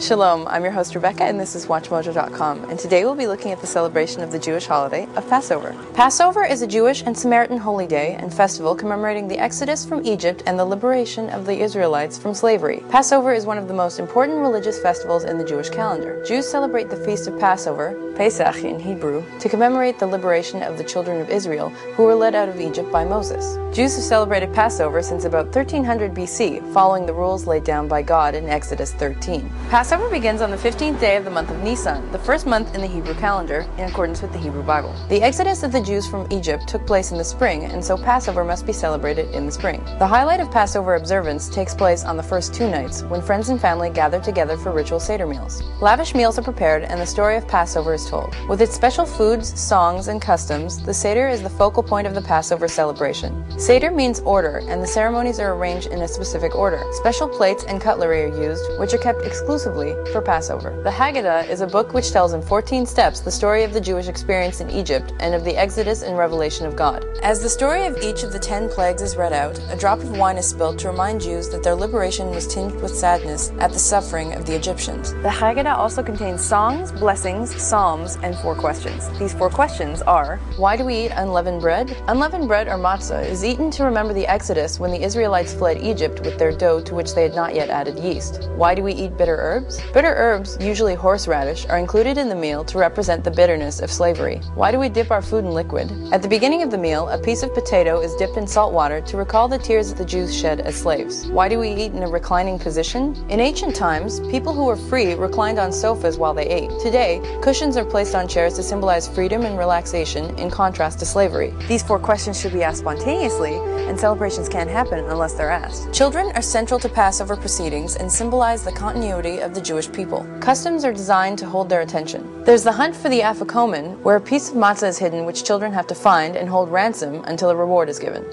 Shalom, I'm your host Rebecca and this is WatchMojo.com, and today we'll be looking at the celebration of the Jewish holiday of Passover. Passover is a Jewish and Samaritan holy day and festival commemorating the exodus from Egypt and the liberation of the Israelites from slavery. Passover is one of the most important religious festivals in the Jewish calendar. Jews celebrate the feast of Passover, Pesach in Hebrew, to commemorate the liberation of the children of Israel who were led out of Egypt by Moses. Jews have celebrated Passover since about 1300 BC, following the rules laid down by God in Exodus 13. Passover begins on the 15th day of the month of Nisan, the first month in the Hebrew calendar, in accordance with the Hebrew Bible. The exodus of the Jews from Egypt took place in the spring, and so Passover must be celebrated in the spring. The highlight of Passover observance takes place on the first two nights, when friends and family gather together for ritual Seder meals. Lavish meals are prepared, and the story of Passover is told. With its special foods, songs, and customs, the Seder is the focal point of the Passover celebration. Seder means order, and the ceremonies are arranged in a specific order. Special plates and cutlery are used, which are kept exclusively for Passover. The Haggadah is a book which tells in 14 steps the story of the Jewish experience in Egypt and of the Exodus and revelation of God. As the story of each of the 10 plagues is read out, a drop of wine is spilled to remind Jews that their liberation was tinged with sadness at the suffering of the Egyptians. The Haggadah also contains songs, blessings, psalms, and 4 questions. These 4 questions are: why do we eat unleavened bread? Unleavened bread, or matzah, is eaten to remember the Exodus when the Israelites fled Egypt with their dough to which they had not yet added yeast. Why do we eat bitter herbs? Bitter herbs, usually horseradish, are included in the meal to represent the bitterness of slavery. Why do we dip our food in liquid? At the beginning of the meal, a piece of potato is dipped in salt water to recall the tears that the Jews shed as slaves. Why do we eat in a reclining position? In ancient times, people who were free reclined on sofas while they ate. Today, cushions are placed on chairs to symbolize freedom and relaxation in contrast to slavery. These 4 questions should be asked spontaneously, and celebrations can't happen unless they're asked. Children are central to Passover proceedings and symbolize the continuity of the Jewish people. Customs are designed to hold their attention. There's the hunt for the afikomen, where a piece of matzah is hidden which children have to find and hold ransom until a reward is given.